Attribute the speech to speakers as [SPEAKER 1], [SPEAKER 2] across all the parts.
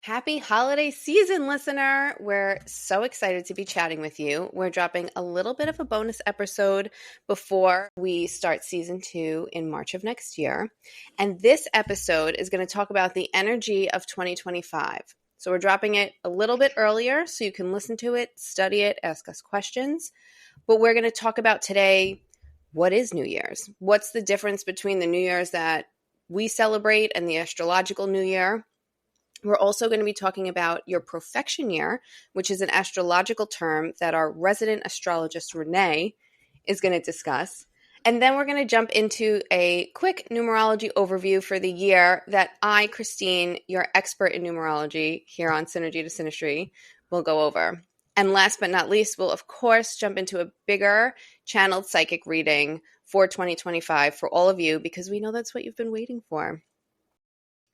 [SPEAKER 1] Happy holiday season, listener! We're so excited to be chatting with you. We're dropping a little bit of a bonus episode before we start season 2 in March of next year. And this episode is going to talk about the energy of 2025. So we're dropping it a little bit earlier so you can listen to it, study it, ask us questions. But we're going to talk about today, what is New Year's? What's the difference between the New Year's that we celebrate and the astrological New Year? We're also going to be talking about your profection year, which is an astrological term that our resident astrologist, Renee, is going to discuss. And then we're going to jump into a quick numerology overview for the year that I, Christine, your expert in numerology here on Synergy to Synastry, will go over. And last but not least, we'll, of course, jump into a bigger channeled psychic reading for 2025 for all of you, because we know that's what you've been waiting for.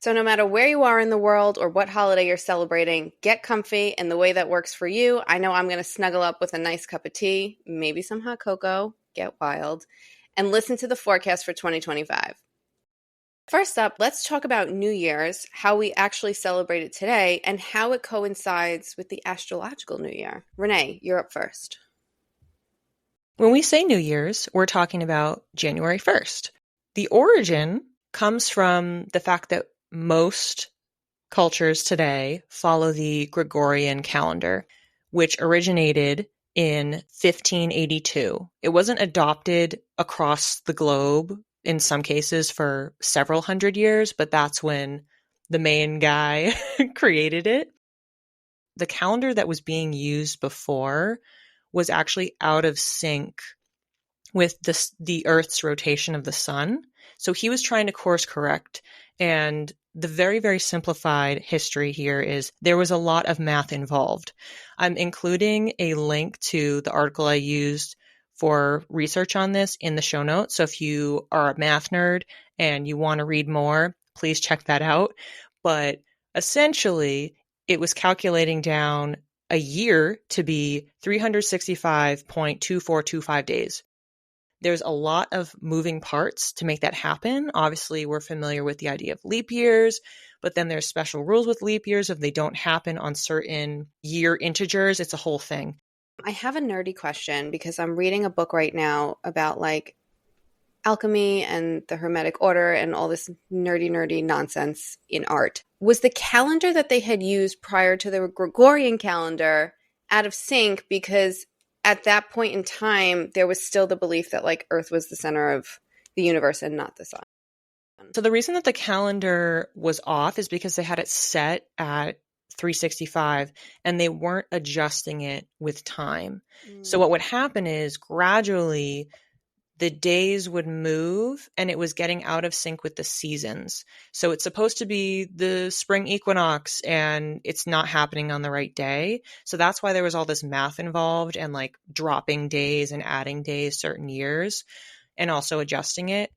[SPEAKER 1] So no matter where you are in the world or what holiday you're celebrating, get comfy in the way that works for you. I know I'm going to snuggle up with a nice cup of tea, maybe some hot cocoa, get wild, and listen to the forecast for 2025. First up, let's talk about New Year's, how we actually celebrate it today, and how it coincides with the astrological New Year. Renee, you're up first.
[SPEAKER 2] When we say New Year's, we're talking about January 1st. The origin comes from the fact that most cultures today follow the Gregorian calendar, which originated in 1582. It wasn't adopted across the globe in some cases for several hundred years, but that's when the main guy created it. The calendar that was being used before was actually out of sync with the Earth's rotation of the sun. So he was trying to course correct. And the very, very simplified history here is there was a lot of math involved. I'm including a link to the article I used for research on this in the show notes. So if you are a math nerd and you want to read more, please check that out. But essentially, it was calculating down a year to be 365.2425 days. There's a lot of moving parts to make that happen. Obviously, we're familiar with the idea of leap years, but then there's special rules with leap years if they don't happen on certain year integers. It's a whole thing.
[SPEAKER 1] I have a nerdy question because I'm reading a book right now about like alchemy and the Hermetic order and all this nerdy nonsense in art. Was the calendar that they had used prior to the Gregorian calendar out of sync because at that point in time, there was still the belief that like Earth was the center of the universe and not the sun?
[SPEAKER 2] So the reason that the calendar was off is because they had it set at 365 and they weren't adjusting it with time. So what would happen is gradually the days would move and it was getting out of sync with the seasons. So it's supposed to be the spring equinox and it's not happening on the right day. So that's why there was all this math involved and like dropping days and adding days certain years and also adjusting it.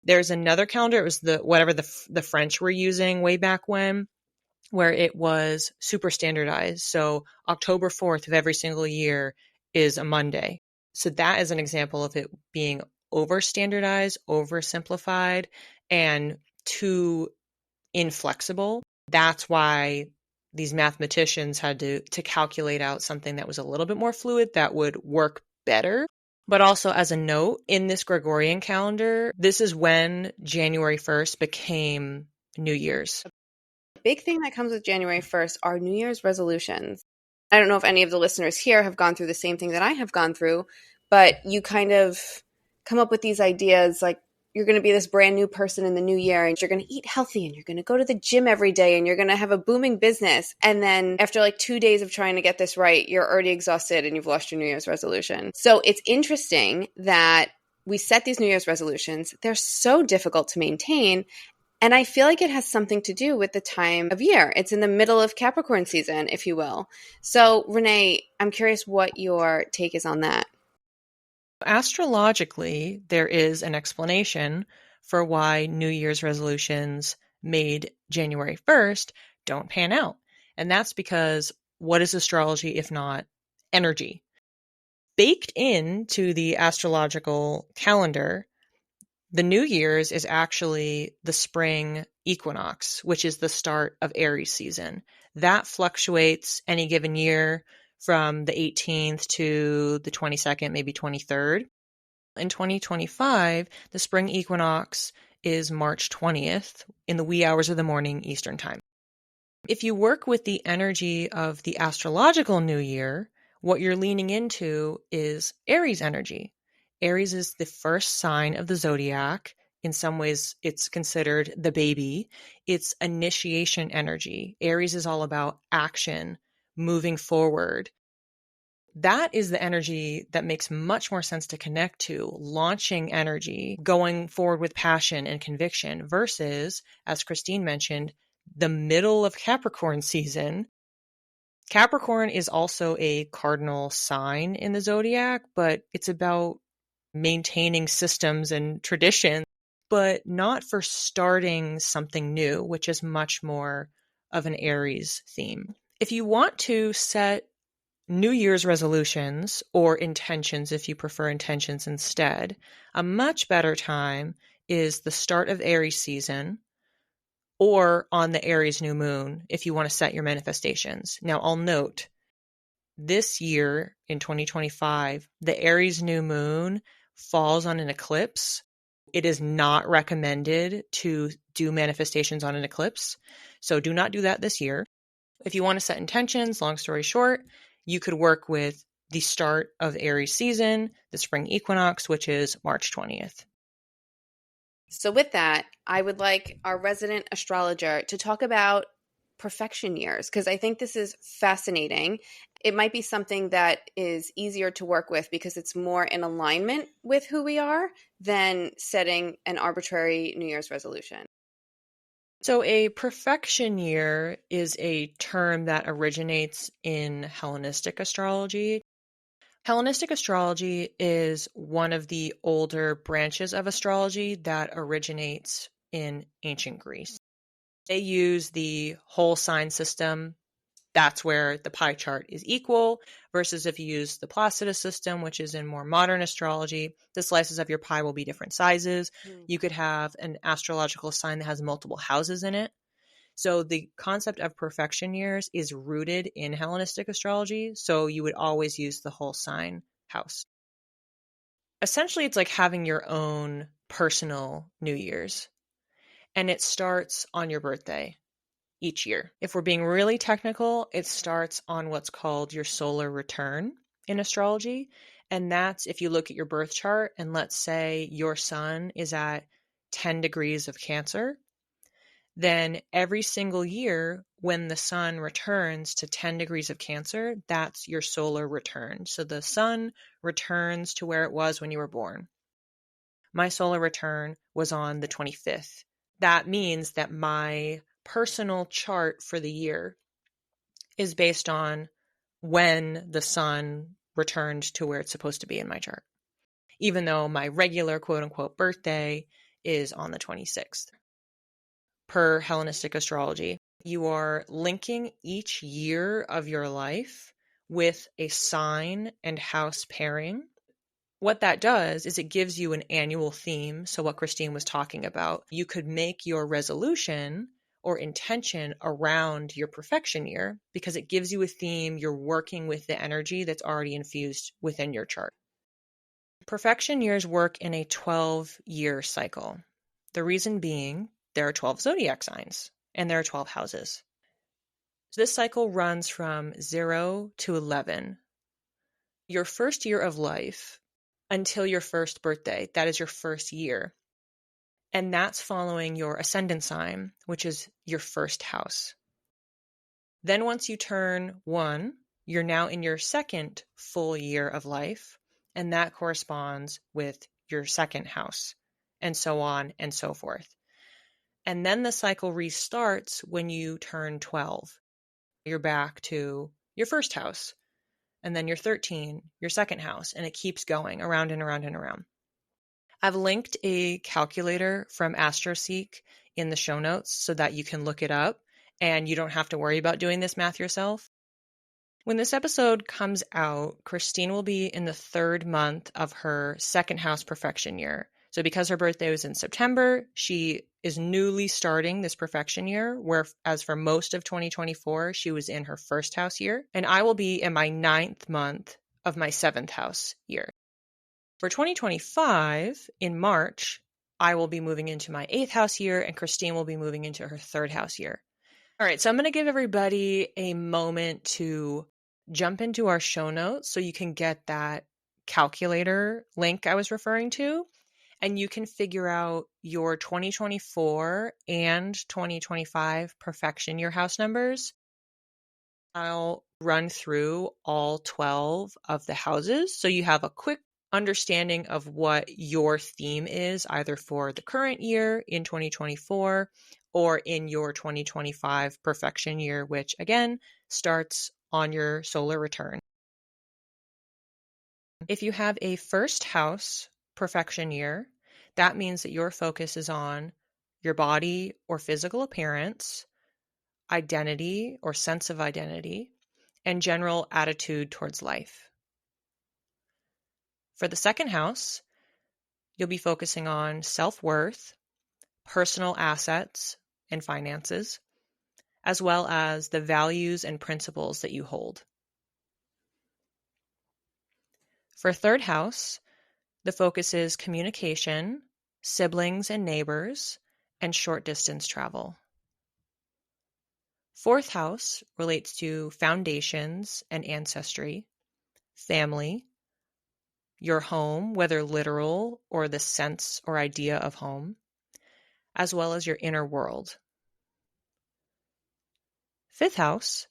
[SPEAKER 2] There's another calendar. It was the French were using way back when, where it was super standardized. So October 4th of every single year is a Monday. So that is an example of it being over-standardized, oversimplified, and too inflexible. That's why these mathematicians had to calculate out something that was a little bit more fluid that would work better. But also as a note, in this Gregorian calendar, this is when January 1st became New Year's.
[SPEAKER 1] The big thing that comes with January 1st are New Year's resolutions. I don't know if any of the listeners here have gone through the same thing that I have gone through, but you kind of come up with these ideas like you're going to be this brand new person in the new year and you're going to eat healthy and you're going to go to the gym every day and you're going to have a booming business. And then after like 2 days of trying to get this right, you're already exhausted and you've lost your New Year's resolution. So it's interesting that we set these New Year's resolutions. They're so difficult to maintain. And I feel like it has something to do with the time of year. It's in the middle of Capricorn season, if you will. So, Renee, I'm curious what your take is on that.
[SPEAKER 2] Astrologically, there is an explanation for why New Year's resolutions made January 1st don't pan out. And that's because what is astrology if not energy? Baked into the astrological calendar, the New Year's is actually the spring equinox, which is the start of Aries season. That fluctuates any given year from the 18th to the 22nd, maybe 23rd. In 2025, the spring equinox is March 20th in the wee hours of the morning Eastern Time. If you work with the energy of the astrological new year, what you're leaning into is Aries energy. Aries is the first sign of the zodiac. In some ways, it's considered the baby. It's initiation energy. Aries is all about action, moving forward. That is the energy that makes much more sense to connect to, launching energy, going forward with passion and conviction versus, as Christine mentioned, the middle of Capricorn season. Capricorn is also a cardinal sign in the zodiac, but it's about maintaining systems and tradition, but not for starting something new, which is much more of an Aries theme. If you want to set New Year's resolutions or intentions, if you prefer intentions instead, a much better time is the start of Aries season or on the Aries new moon if you want to set your manifestations. Now, I'll note this year in 2025, the Aries new moon falls on an eclipse. It is not recommended to do manifestations on an eclipse, so do not do that this year. If you want to set intentions, long story short, you could work with the start of Aries season, the spring equinox, which is March 20th.
[SPEAKER 1] So with that, I would like our resident astrologer to talk about perfection years, because I think this is fascinating. It might be something that is easier to work with because it's more in alignment with who we are than setting an arbitrary New Year's resolution.
[SPEAKER 2] So a perfection year is a term that originates in Hellenistic astrology. Hellenistic astrology is one of the older branches of astrology that originates in ancient Greece. They use the whole sign system. That's where the pie chart is equal, versus if you use the Placidus system, which is in more modern astrology, the slices of your pie will be different sizes. You could have an astrological sign that has multiple houses in it. So the concept of perfection years is rooted in Hellenistic astrology, so you would always use the whole sign house. Essentially, it's like having your own personal New Year's, and it starts on your birthday each year. If we're being really technical, it starts on what's called your solar return in astrology. And that's if you look at your birth chart and let's say your sun is at 10 degrees of Cancer, then every single year when the sun returns to 10 degrees of Cancer, that's your solar return. So the sun returns to where it was when you were born. My solar return was on the 25th. That means that my personal chart for the year is based on when the sun returned to where it's supposed to be in my chart, even though my regular quote unquote birthday is on the 26th. Per Hellenistic astrology, you are linking each year of your life with a sign and house pairing. What that does is it gives you an annual theme. So what Christine was talking about, you could make your resolution or intention around your perfection year because it gives you a theme. You're working with the energy that's already infused within your chart. Perfection years work in a 12-year cycle. The reason being there are 12 zodiac signs and there are 12 houses. So this cycle runs from 0 to 11. Your first year of life until your first birthday, that is your first year. And that's following your ascendant sign, which is your first house. Then once you turn 1, you're now in your second full year of life, and that corresponds with your second house, and so on and so forth. And then the cycle restarts when you turn 12. You're back to your first house, and then you're 13, your second house, and it keeps going around and around and around. I've linked a calculator from AstroSeek in the show notes so that you can look it up and you don't have to worry about doing this math yourself. When this episode comes out, Christine will be in the 3rd month of her second house perfection year. So because her birthday was in September, she is newly starting this perfection year, whereas for most of 2024, she was in her first house year. And I will be in my 9th month of my 7th house year. For 2025, in March, I will be moving into my 8th house year, and Christine will be moving into her 3rd house year. All right, so I'm going to give everybody a moment to jump into our show notes so you can get that calculator link I was referring to, and you can figure out your 2024 and 2025 perfection year house numbers. I'll run through all 12 of the houses so you have a quick understanding of what your theme is, either for the current year in 2024 or in your 2025 perfection year, which again starts on your solar return. If you have a first house perfection year, that means that your focus is on your body or physical appearance, identity or sense of identity, and general attitude towards life. For the second house, you'll be focusing on self-worth, personal assets and finances, as well as the values and principles that you hold. For third house, the focus is communication, siblings and neighbors, and short distance travel. Fourth house relates to foundations and ancestry, family, your home, whether literal or the sense or idea of home, as well as your inner world. Fifth house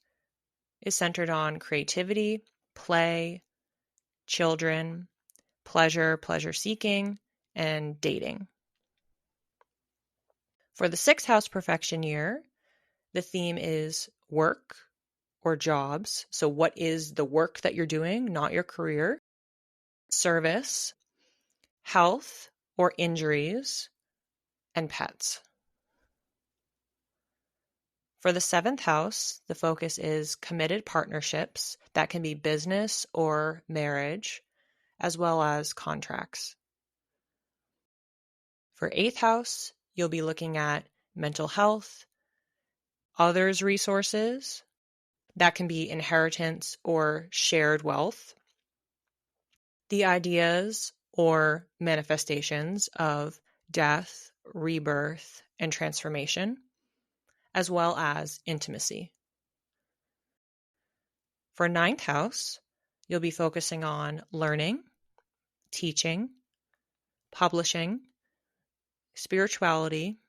[SPEAKER 2] is centered on creativity, play, children, pleasure seeking, and dating. For the sixth house perfection year, the theme is work or jobs. So what is the work that you're doing, not your career? Service, health or injuries, and pets. For the seventh house, the focus is committed partnerships that can be business or marriage, as well as contracts. For eighth house, you'll be looking at mental health, others' resources, that can be inheritance or shared wealth, the ideas or manifestations of death, rebirth, and transformation, as well as intimacy. For ninth house, you'll be focusing on learning, teaching, publishing, spirituality,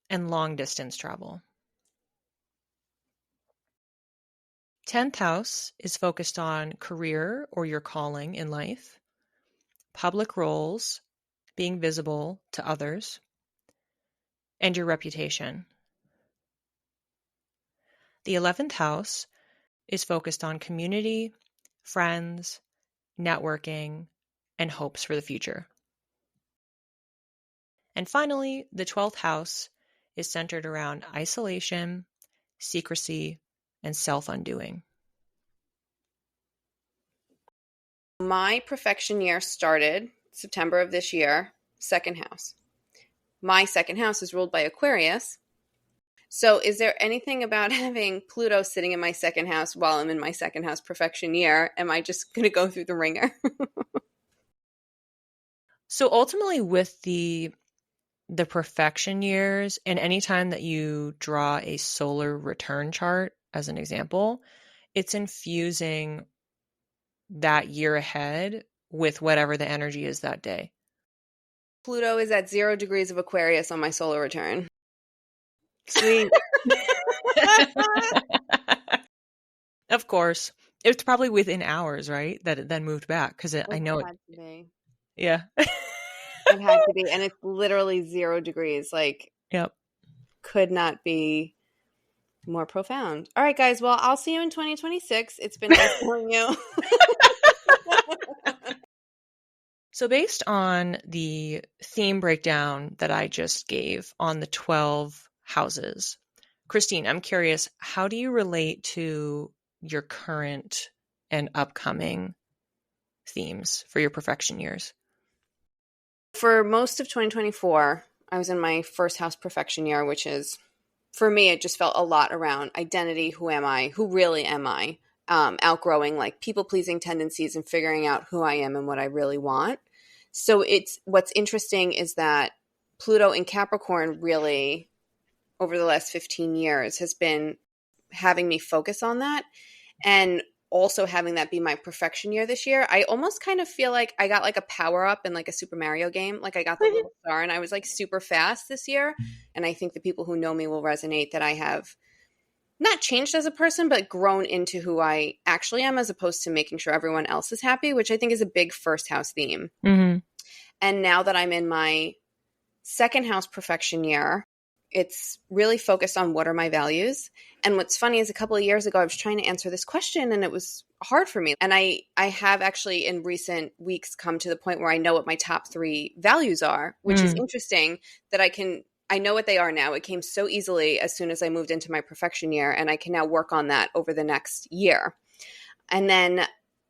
[SPEAKER 2] and long distance travel. 10th house is focused on career or your calling in life, public roles, being visible to others, and your reputation. The 11th house is focused on community, friends, networking, and hopes for the future. And finally, the 12th house is centered around isolation, secrecy, and self-undoing.
[SPEAKER 1] My perfection year started September of this year, second house. My second house is ruled by Aquarius. So is there anything about having Pluto sitting in my second house while I'm in my second house perfection year? Am I just going to go through the ringer?
[SPEAKER 2] So ultimately with the perfection years, and anytime that you draw a solar return chart as an example, it's infusing that year ahead with whatever the energy is that day.
[SPEAKER 1] Pluto is at 0 degrees of Aquarius on my solar return.
[SPEAKER 2] Sweet. Of course. It's probably within hours, right? That it then moved back because I know it.
[SPEAKER 1] Had to be.
[SPEAKER 2] Yeah.
[SPEAKER 1] It had to be. And it's literally 0 degrees. Like,
[SPEAKER 2] Yep.
[SPEAKER 1] Could not be more profound. All right, guys. Well, I'll see you in 2026. It's been nice knowing you.
[SPEAKER 2] So based on the theme breakdown that I just gave on the 12 houses, Christine, I'm curious, how do you relate to your current and upcoming themes for your perfection years?
[SPEAKER 1] For most of 2024, I was in my first house perfection year, which is, for me, it just felt a lot around identity. Who am I? Who really am I? Outgrowing like people-pleasing tendencies and figuring out who I am and what I really want. So what's interesting is that Pluto in Capricorn really, over the last 15 years, has been having me focus on that. And also having that be my perfection year this year, I almost kind of feel like I got like a power up in like a Super Mario game. Like I got the little star and I was like super fast this year. And I think the people who know me will resonate that I have not changed as a person, but grown into who I actually am, as opposed to making sure everyone else is happy, which I think is a big first house theme.
[SPEAKER 2] Mm-hmm.
[SPEAKER 1] And now that I'm in my second house perfection year, it's really focused on what are my values. And what's funny is a couple of years ago, I was trying to answer this question and it was hard for me. And I have actually in recent weeks come to the point where I know what my top 3 values are, which is interesting that I know what they are now. It came so easily as soon as I moved into my perfection year, and I can now work on that over the next year. And then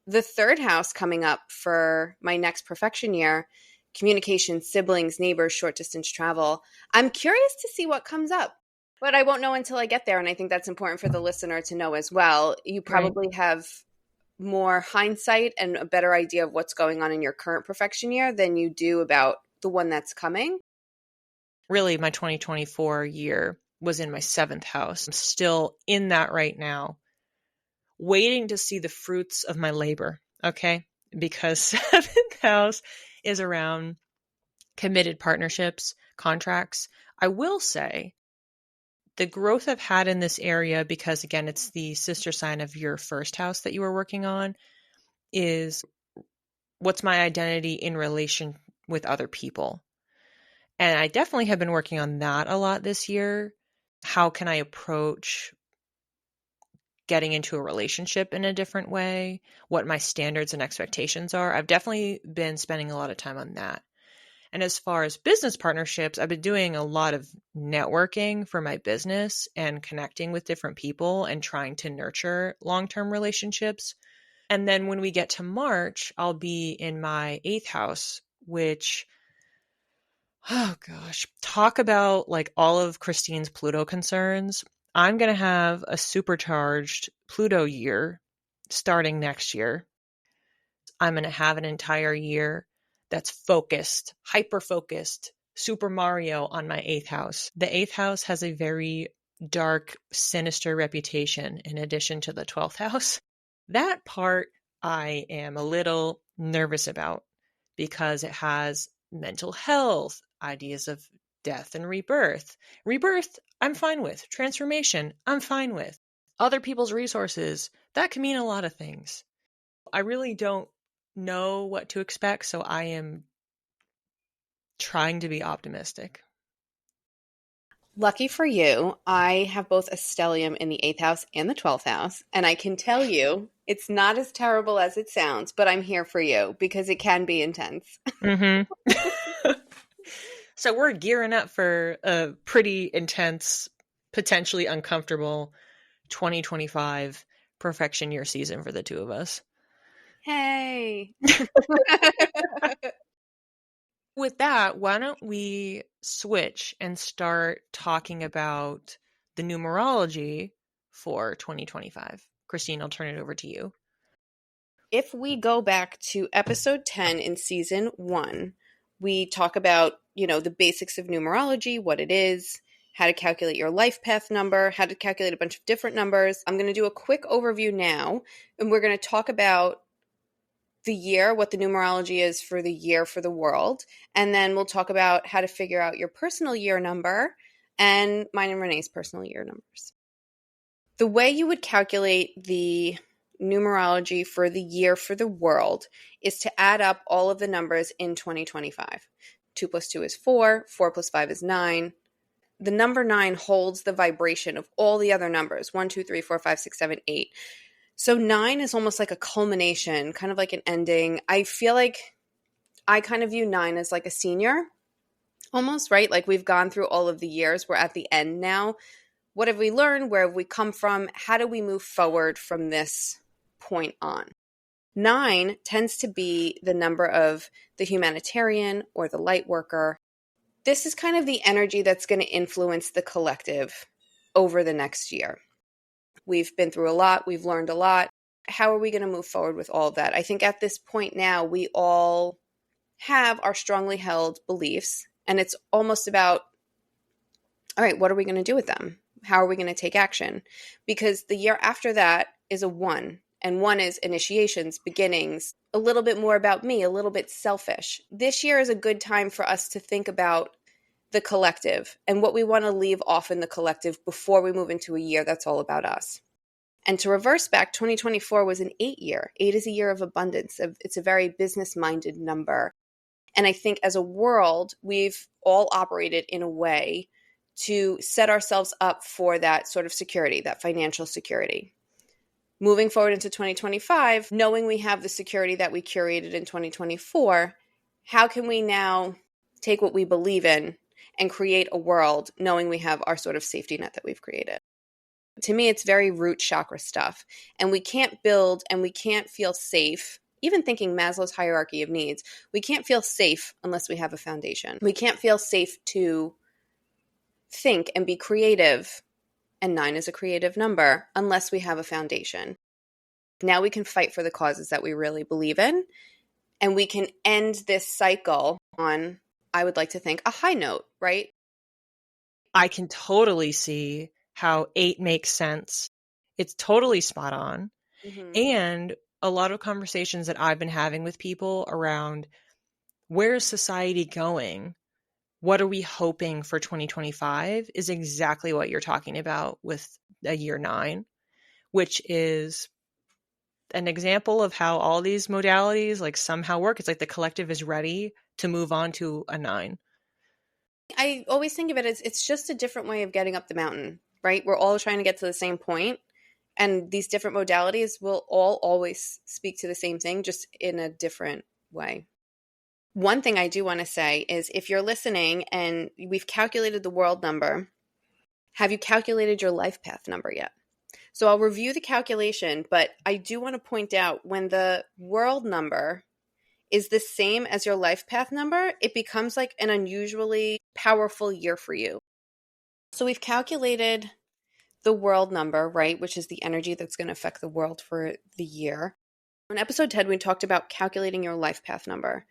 [SPEAKER 1] the third house coming up for my next perfection year, communication, siblings, neighbors, short distance travel. I'm curious to see what comes up, but I won't know until I get there. And I think that's important for the listener to know as well. You probably have more hindsight and a better idea of what's going on in your current perfection year than you do about the one that's coming.
[SPEAKER 2] Really, my 2024 year was in my 7th house. I'm still in that right now, waiting to see the fruits of my labor. Okay. Because 7th house is around committed partnerships, contracts. I will say the growth I've had in this area, because again, it's the sister sign of your first house that you were working on, is what's my identity in relation with other people. And I definitely have been working on that a lot this year. How can I approach getting into a relationship in a different way? What my standards and expectations are? I've definitely been spending a lot of time on that. And as far as business partnerships, I've been doing a lot of networking for my business and connecting with different people and trying to nurture long-term relationships. And then when we get to March, I'll be in my 8th house, which, oh gosh, talk about like all of Christine's Pluto concerns. I'm going to have a supercharged Pluto year starting next year. I'm going to have an entire year that's focused, hyper-focused, Super Mario on my 8th house. The 8th house has a very dark, sinister reputation in addition to the 12th house. That part I am a little nervous about because it has mental health, ideas of death and rebirth. Rebirth, I'm fine with. Transformation, I'm fine with. Other people's resources, that can mean a lot of things. I really don't know what to expect, so I am trying to be optimistic.
[SPEAKER 1] Lucky for you, I have both a stellium in the 8th house and the 12th house, and I can tell you it's not as terrible as it sounds, but I'm here for you because it can be intense.
[SPEAKER 2] Mm-hmm. So we're gearing up for a pretty intense, potentially uncomfortable 2025 perfection year season for the two of us.
[SPEAKER 1] Hey!
[SPEAKER 2] With that, why don't we switch and start talking about the numerology for 2025? Christine, I'll turn it over to you.
[SPEAKER 1] If we go back to episode 10 in season 1, we talk about, the basics of numerology, what it is, how to calculate your life path number, how to calculate a bunch of different numbers. I'm going to do a quick overview now, and we're going to talk about the year, what the numerology is for the year for the world, and then we'll talk about how to figure out your personal year number and mine and Renee's personal year numbers. The way you would calculate the numerology for the year for the world is to add up all of the numbers in 2025. 2 plus 2 is 4, 4 plus 5 is 9. The number 9 holds the vibration of all the other numbers, 1, 2, 3, 4, 5, 6, 7, 8. So 9 is almost like a culmination, kind of like an ending. I feel like I kind of view 9 as like a senior, almost, right? Like we've gone through all of the years. We're at the end now. What have we learned? Where have we come from? How do we move forward from this point on? 9 tends to be the number of the humanitarian or the light worker. This is kind of the energy that's going to influence the collective over the next year. We've been through a lot. We've learned a lot. How are we going to move forward with all of that? I think at this point now, we all have our strongly held beliefs, and it's almost about, all right, what are we going to do with them? How are we going to take action? Because the year after that is a 1, and 1 is initiations, beginnings, a little bit more about me, a little bit selfish. This year is a good time for us to think about the collective and what we want to leave off in the collective before we move into a year that's all about us. And to reverse back, 2024 was an 8 year. 8 is a year of abundance. It's a very business-minded number. And I think as a world, we've all operated in a way to set ourselves up for that sort of security, that financial security. Moving forward into 2025, knowing we have the security that we curated in 2024, how can we now take what we believe in and create a world knowing we have our sort of safety net that we've created? To me, it's very root chakra stuff. And we can't build and we can't feel safe. Even thinking Maslow's hierarchy of needs, we can't feel safe unless we have a foundation. We can't feel safe to think and be creative, and 9 is a creative number, unless we have a foundation. Now we can fight for the causes that we really believe in, and we can end this cycle on, I would like to think, a high note, right?
[SPEAKER 2] I can totally see how 8 makes sense. It's totally spot on.
[SPEAKER 1] Mm-hmm.
[SPEAKER 2] And a lot of conversations that I've been having with people around where is society going? What are we hoping for 2025 is exactly what you're talking about with a year 9, which is an example of how all these modalities like somehow work. It's like the collective is ready to move on to a 9.
[SPEAKER 1] I always think of it as it's just a different way of getting up the mountain, right? We're all trying to get to the same point, and these different modalities will all always speak to the same thing, just in a different way. One thing I do want to say is if you're listening and we've calculated the world number, have you calculated your life path number yet? So I'll review the calculation, but I do want to point out when the world number is the same as your life path number, it becomes like an unusually powerful year for you. So we've calculated the world number, right, which is the energy that's going to affect the world for the year. In episode 10, we talked about calculating your life path number,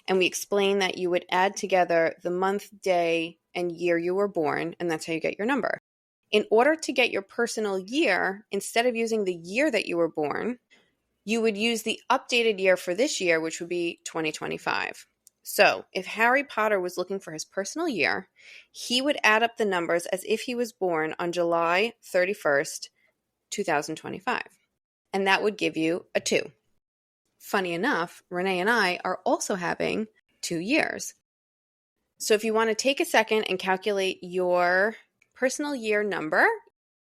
[SPEAKER 1] and we explained that you would add together the month, day, and year you were born, and that's how you get your number. In order to get your personal year, instead of using the year that you were born, you would use the updated year for this year, which would be 2025. So if Harry Potter was looking for his personal year, he would add up the numbers as if he was born on July 31st, 2025. And that would give you a 2. Funny enough, Renee and I are also having 2 years. So if you want to take a second and calculate your personal year number,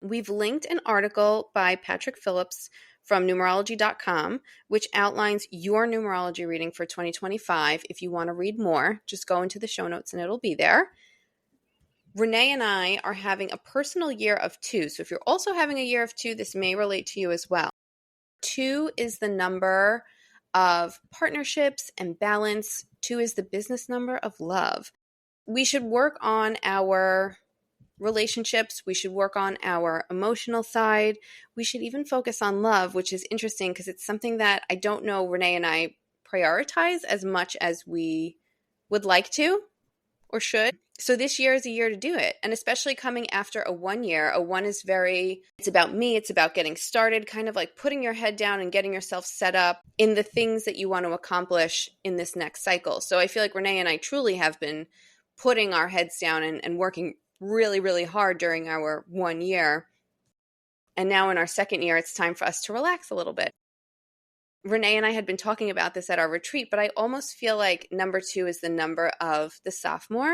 [SPEAKER 1] we've linked an article by Patrick Phillips from numerology.com, which outlines your numerology reading for 2025. If you want to read more, just go into the show notes and it'll be there. Renee and I are having a personal year of 2. So if you're also having a year of 2, this may relate to you as well. 2 is the number of partnerships and balance. 2 is the business number of love. We should work on our relationships. We should work on our emotional side. We should even focus on love, which is interesting because it's something that I don't know Renee and I prioritize as much as we would like to or should. So this year is a year to do it. And especially coming after a 1 year, a 1 is it's about me. It's about getting started, kind of like putting your head down and getting yourself set up in the things that you want to accomplish in this next cycle. So I feel like Renee and I truly have been putting our heads down and working really, really hard during our 1 year. And now in our 2nd year, it's time for us to relax a little bit. Renee and I had been talking about this at our retreat, but I almost feel like number 2 is the number of the sophomore.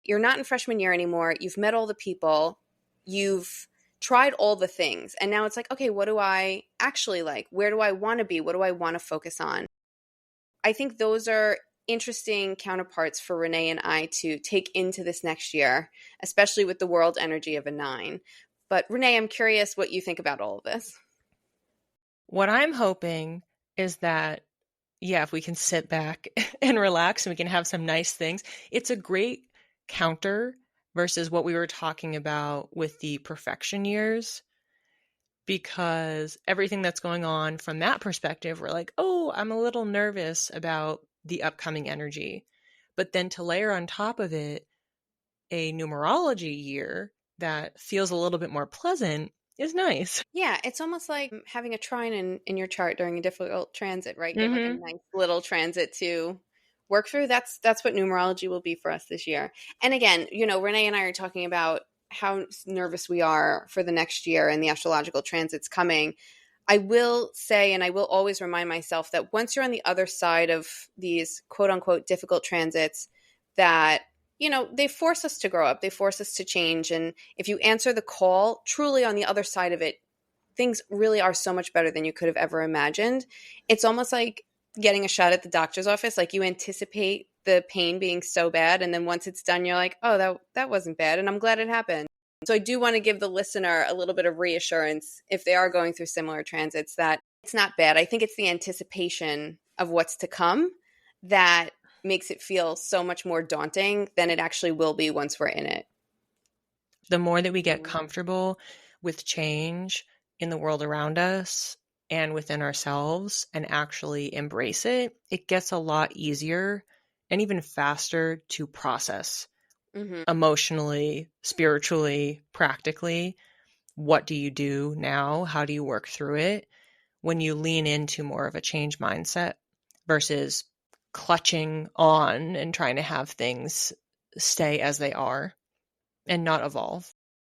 [SPEAKER 1] You're not in freshman year anymore. You've met all the people. You've tried all the things. And now it's like, okay, what do I actually like? Where do I want to be? What do I want to focus on? I think those are interesting counterparts for Renee and I to take into this next year, especially with the world energy of a 9. But Renee, I'm curious what you think about all of this.
[SPEAKER 2] What I'm hoping is that, yeah, if we can sit back and relax and we can have some nice things, it's a great counter versus what we were talking about with the perfection years. Because everything that's going on from that perspective, we're like, oh, I'm a little nervous about the upcoming energy. But then to layer on top of it a numerology year that feels a little bit more pleasant is nice.
[SPEAKER 1] Yeah, it's almost like having a trine in your chart during a difficult transit, right? You have like a
[SPEAKER 2] Mm-hmm.
[SPEAKER 1] nice little transit to work through. That's what numerology will be for us this year. And again, Renee and I are talking about how nervous we are for the next year and the astrological transits coming. I will say, and I will always remind myself that once you're on the other side of these quote unquote difficult transits, that they force us to grow up, they force us to change. And if you answer the call truly on the other side of it, things really are so much better than you could have ever imagined. It's almost like getting a shot at the doctor's office. Like you anticipate the pain being so bad, and then once it's done, you're like, oh, that wasn't bad, and I'm glad it happened. So I do want to give the listener a little bit of reassurance if they are going through similar transits that it's not bad. I think it's the anticipation of what's to come that makes it feel so much more daunting than it actually will be once we're in it.
[SPEAKER 2] The more that we get comfortable with change in the world around us and within ourselves and actually embrace it, it gets a lot easier and even faster to process emotionally, spiritually, practically. What do you do now? How do you work through it when you lean into more of a change mindset versus clutching on and trying to have things stay as they are and not evolve?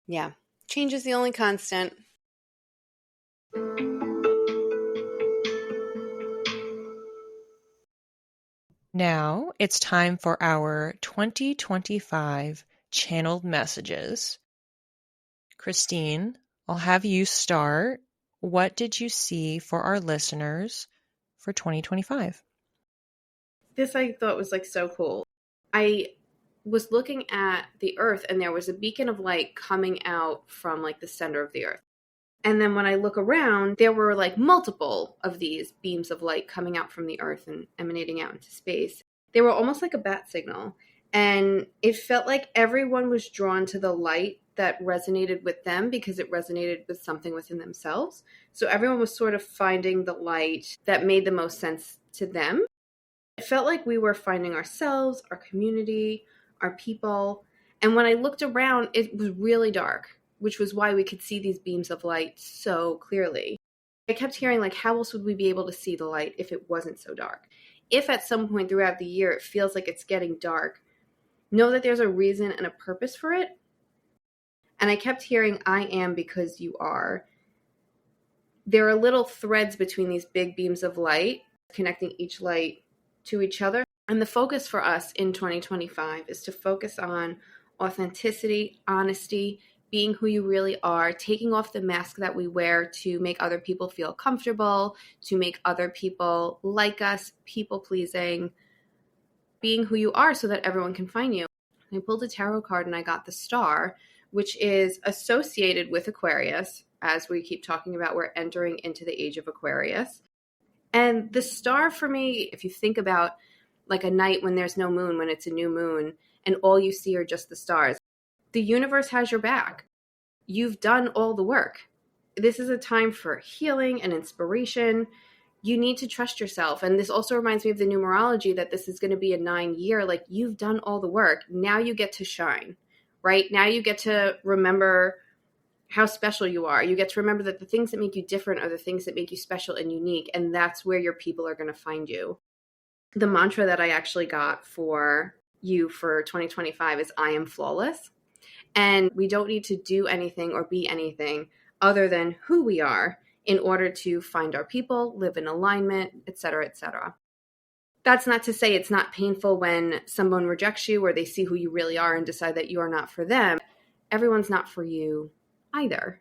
[SPEAKER 1] Yeah. Change is the only constant.
[SPEAKER 2] Now it's time for our 2025 channeled messages. Christine, I'll have you start. What did you see for our listeners for 2025?
[SPEAKER 1] This I thought was like so cool. I was looking at the earth and there was a beacon of light coming out from like the center of the earth. And then when I look around, there were like multiple of these beams of light coming out from the earth and emanating out into space. They were almost like a bat signal. And it felt like everyone was drawn to the light that resonated with them because it resonated with something within themselves. So everyone was sort of finding the light that made the most sense to them. It felt like we were finding ourselves, our community, our people. And when I looked around, it was really dark, which was why we could see these beams of light so clearly. I kept hearing, like, how else would we be able to see the light if it wasn't so dark? If at some point throughout the year it feels like it's getting dark, know that there's a reason and a purpose for it. And I kept hearing, I am because you are. There are little threads between these big beams of light, connecting each light to each other. And the focus for us in 2025 is to focus on authenticity, honesty, being who you really are, taking off the mask that we wear to make other people feel comfortable, to make other people like us, people pleasing, being who you are so that everyone can find you. I pulled a tarot card and I got the star, which is associated with Aquarius. As we keep talking about, we're entering into the age of Aquarius. And the star for me, if you think about like a night when there's no moon, when it's a new moon, and all you see are just the stars, the universe has your back. You've done all the work. This is a time for healing and inspiration. You need to trust yourself. And this also reminds me of the numerology that this is going to be a 9-year. Like, you've done all the work. Now you get to shine, right? Now you get to remember how special you are. You get to remember that the things that make you different are the things that make you special and unique. And that's where your people are going to find you. The mantra that I actually got for you for 2025 is I am flawless. And we don't need to do anything or be anything other than who we are in order to find our people, live in alignment, etc., etc. That's not to say it's not painful when someone rejects you or they see who you really are and decide that you are not for them. Everyone's not for you either.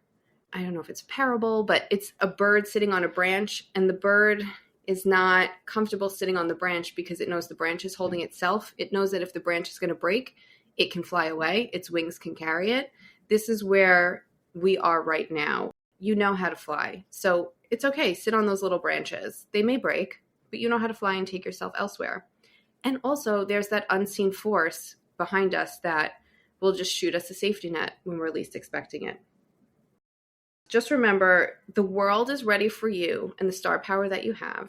[SPEAKER 1] I don't know if it's a parable, but it's a bird sitting on a branch, and the bird is not comfortable sitting on the branch because it knows the branch is holding itself. It knows that if the branch is going to break, it can fly away. Its wings can carry it. This is where we are right now. You know how to fly. So It's okay. Sit on those little branches. They may break, but you know how to fly and take yourself elsewhere. And also, there's that unseen force behind us that will just shoot us a safety net when we're least expecting it. Just remember, the world is ready for you and the star power that you have.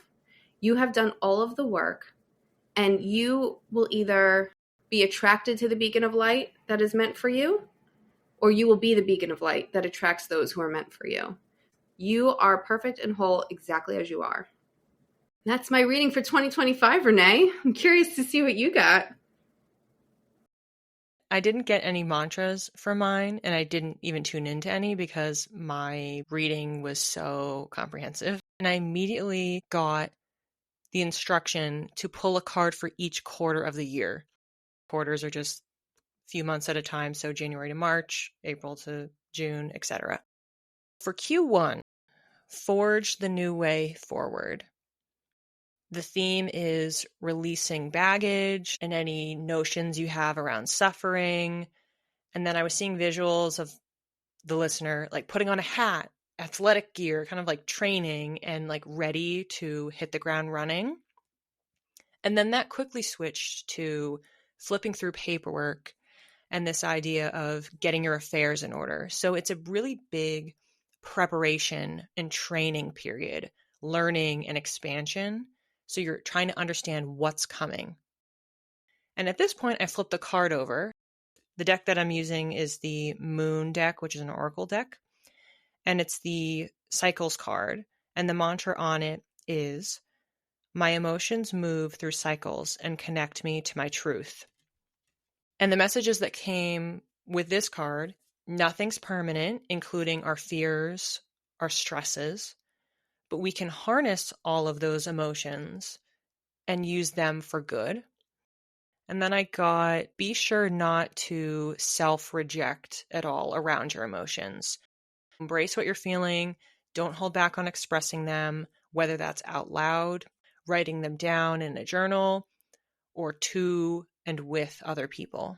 [SPEAKER 1] You have done all of the work, and you will either be attracted to the beacon of light that is meant for you, or you will be the beacon of light that attracts those who are meant for you. You are perfect and whole exactly as you are. That's my reading for 2025, Renee. I'm curious to see what you got.
[SPEAKER 2] I didn't get any mantras for mine, and I didn't even tune into any because my reading was so comprehensive. And I immediately got the instruction to pull a card for each quarter of the year. Quarters are just a few months at a time, so January to March, April to June, etc. For Q1, forge the new way forward. The theme is releasing baggage and any notions you have around suffering. And then I was seeing visuals of the listener like putting on a hat, athletic gear, kind of like training and like ready to hit the ground running. And then that quickly switched to flipping through paperwork and this idea of getting your affairs in order. So it's a really big preparation and training period, learning and expansion. So you're trying to understand what's coming. And at this point, I flipped the card over. The deck that I'm using is the Moon deck, which is an oracle deck. And it's the cycles card. And the mantra on it is, my emotions move through cycles and connect me to my truth. And the messages that came with this card, nothing's permanent, including our fears, our stresses, but we can harness all of those emotions and use them for good. And then I got, be sure not to self-reject at all around your emotions. Embrace what you're feeling. Don't hold back on expressing them, whether that's out loud, writing them down in a journal, or to and with other people.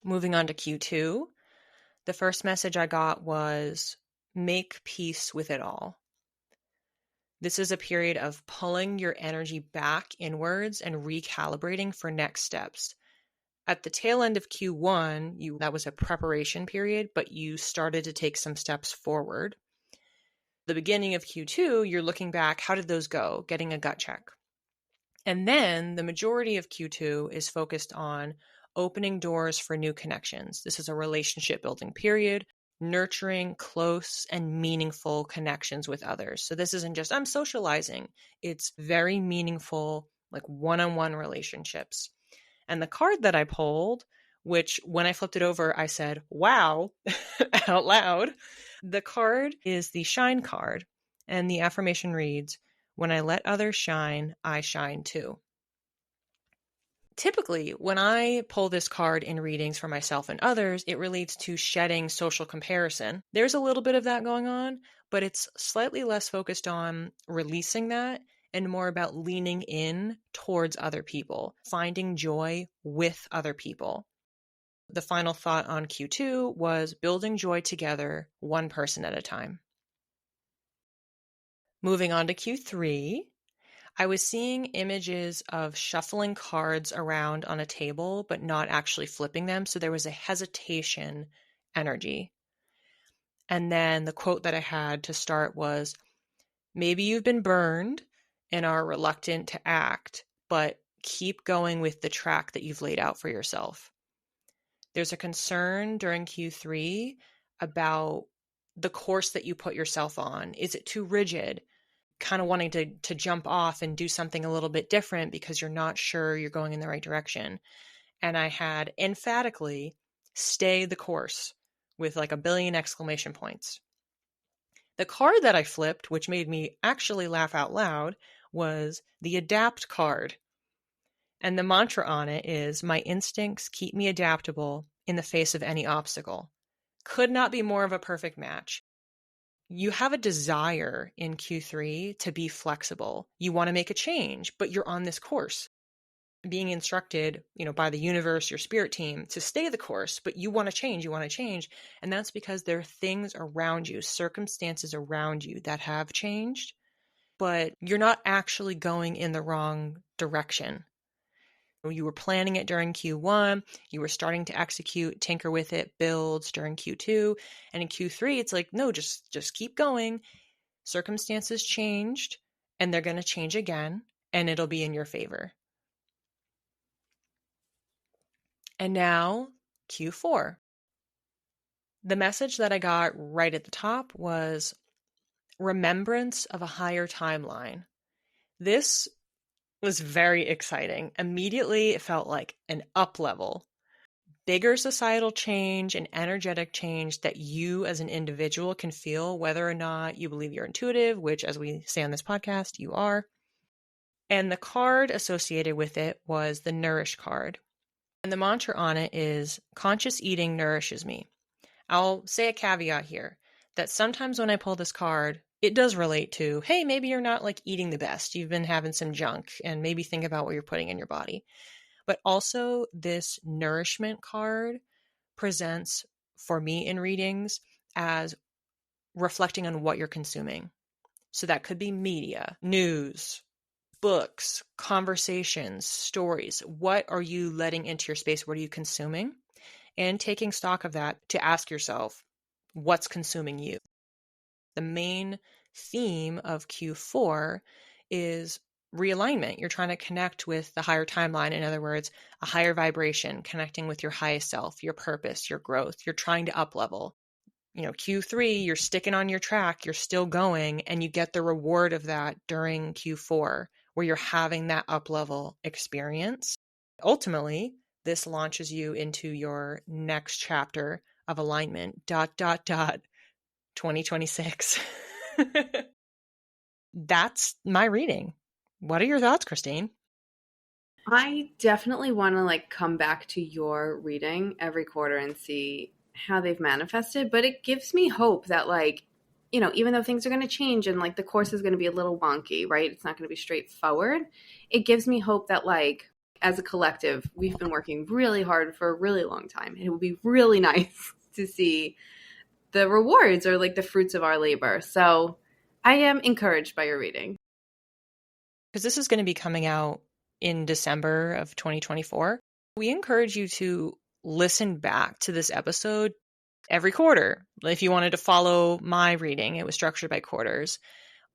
[SPEAKER 2] Moving on to Q2, the first message I got was, make peace with it all. This is a period of pulling your energy back inwards and recalibrating for next steps. At the tail end of Q1, that was a preparation period, but you started to take some steps forward. The beginning of Q2, you're looking back, how did those go? Getting a gut check. And then the majority of Q2 is focused on opening doors for new connections. This is a relationship building period, nurturing close and meaningful connections with others. So this isn't just, I'm socializing. It's very meaningful, like one-on-one relationships. And the card that I pulled, which when I flipped it over, I said, wow, out loud. The card is the Shine card. And the affirmation reads, when I let others shine, I shine too. Typically, when I pull this card in readings for myself and others, it relates to shedding social comparison. There's a little bit of that going on, but it's slightly less focused on releasing that and more about leaning in towards other people, finding joy with other people. The final thought on Q2 was building joy together, one person at a time. Moving on to Q3, I was seeing images of shuffling cards around on a table, but not actually flipping them. So there was a hesitation energy. And then the quote that I had to start was, maybe you've been burned and are reluctant to act, but keep going with the track that you've laid out for yourself. There's a concern during Q3 about the course that you put yourself on. Is it too rigid? Kind of wanting to jump off and do something a little bit different because you're not sure you're going in the right direction. And I had emphatically stay the course with like a billion exclamation points. The card that I flipped, which made me actually laugh out loud, was the adapt card. And the mantra on it is, my instincts keep me adaptable in the face of any obstacle. Could not be more of a perfect match. You have a desire in Q3 to be flexible. You want to make a change, but you're on this course. being instructed, by the universe, your spirit team, to stay the course, but you want to change. And that's because there are things around you, circumstances around you that have changed, but you're not actually going in the wrong direction. You were planning it during Q1, you were starting to execute, tinker with it, builds during Q2, and in Q3, it's like, no, just keep going. Circumstances changed, and they're going to change again, and it'll be in your favor. And now, Q4. The message that I got right at the top was remembrance of a higher timeline. This was very exciting. Immediately, it felt like an up level. Bigger societal change and energetic change that you as an individual can feel, whether or not you believe you're intuitive, which, as we say on this podcast, you are. And the card associated with it was the Nourish card. And the mantra on it is, conscious eating nourishes me. I'll say a caveat here that sometimes when I pull this card, it does relate to, hey, maybe you're not like eating the best. You've been having some junk, and maybe think about what you're putting in your body. But also this nourishment card presents for me in readings as reflecting on what you're consuming. So that could be media, news, books, conversations, stories. What are you letting into your space? What are you consuming? And taking stock of that to ask yourself, what's consuming you? The main theme of Q4 is realignment. You're trying to connect with the higher timeline. In other words, a higher vibration, connecting with your highest self, your purpose, your growth. You're trying to up level. Q3, you're sticking on your track, you're still going, and you get the reward of that during Q4, where you're having that up level experience. Ultimately, this launches you into your next chapter of alignment, 2026. That's my reading. What are your thoughts, Christine?
[SPEAKER 1] I definitely want to come back to your reading every quarter and see how they've manifested, but it gives me hope that even though things are going to change and the course is going to be a little wonky, right? It's not going to be straightforward. It gives me hope that as a collective, we've been working really hard for a really long time. And it would be really nice to see the rewards or the fruits of our labor. So I am encouraged by your reading.
[SPEAKER 2] Because this is going to be coming out in December of 2024. We encourage you to listen back to this episode every quarter. If you wanted to follow my reading, it was structured by quarters.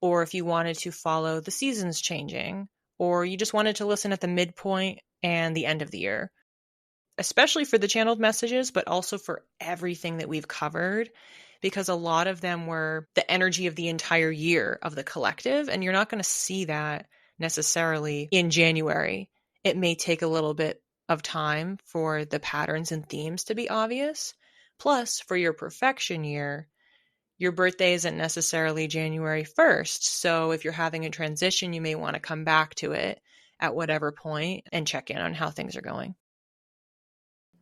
[SPEAKER 2] Or if you wanted to follow the seasons changing, or you just wanted to listen at the midpoint and the end of the year, especially for the channeled messages, but also for everything that we've covered, because a lot of them were the energy of the entire year of the collective, and you're not going to see that necessarily in January. It may take a little bit of time for the patterns and themes to be obvious. Plus, for your perfection year, your birthday isn't necessarily January 1st. So if you're having a transition, you may want to come back to it at whatever point and check in on how things are going.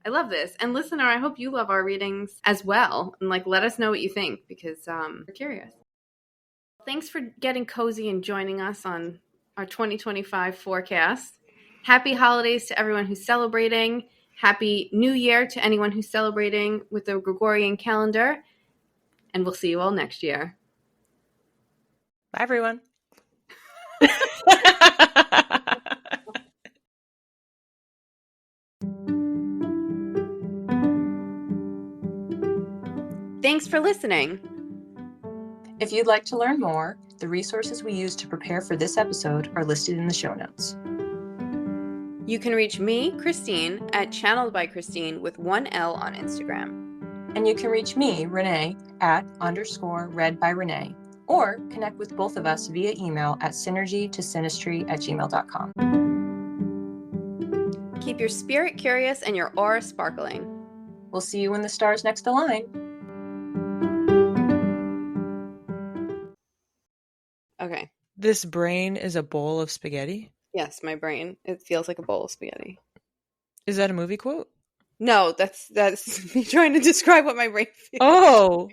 [SPEAKER 1] I love this. And listener, I hope you love our readings as well. And let us know what you think, because we're curious. Thanks for getting cozy and joining us on our 2025 forecast. Happy holidays to everyone who's celebrating. Happy New Year to anyone who's celebrating with the Gregorian calendar. And we'll see you all next year.
[SPEAKER 2] Bye, everyone.
[SPEAKER 1] Thanks for listening.
[SPEAKER 2] If you'd like to learn more, the resources we used to prepare for this episode are listed in the show notes.
[SPEAKER 1] You can reach me, Christine, at Channeled by Christine with 1 L on Instagram.
[SPEAKER 2] And you can reach me, Renee, at _read by Renee, or connect with both of us via email at synergytosynastry@gmail.com.
[SPEAKER 1] Keep your spirit curious and your aura sparkling.
[SPEAKER 2] We'll see you when the stars next align.
[SPEAKER 1] Okay.
[SPEAKER 2] This brain is a bowl of spaghetti?
[SPEAKER 1] Yes, my brain. It feels like a bowl of spaghetti.
[SPEAKER 2] Is that a movie quote?
[SPEAKER 1] No, that's me trying to describe what my brain feels.
[SPEAKER 2] Oh!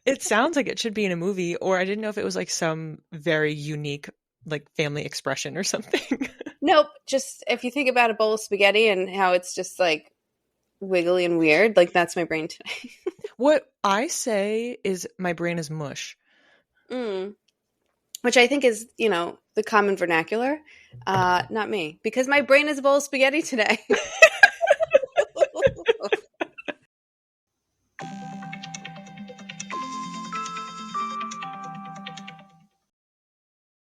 [SPEAKER 2] It sounds like it should be in a movie, or I didn't know if it was some very unique like family expression or something.
[SPEAKER 1] Nope. Just if you think about a bowl of spaghetti and how it's just like wiggly and weird, like that's my brain today.
[SPEAKER 2] What I say is my brain is mush.
[SPEAKER 1] Which I think is, the common vernacular. Not me, because my brain is a bowl of spaghetti today.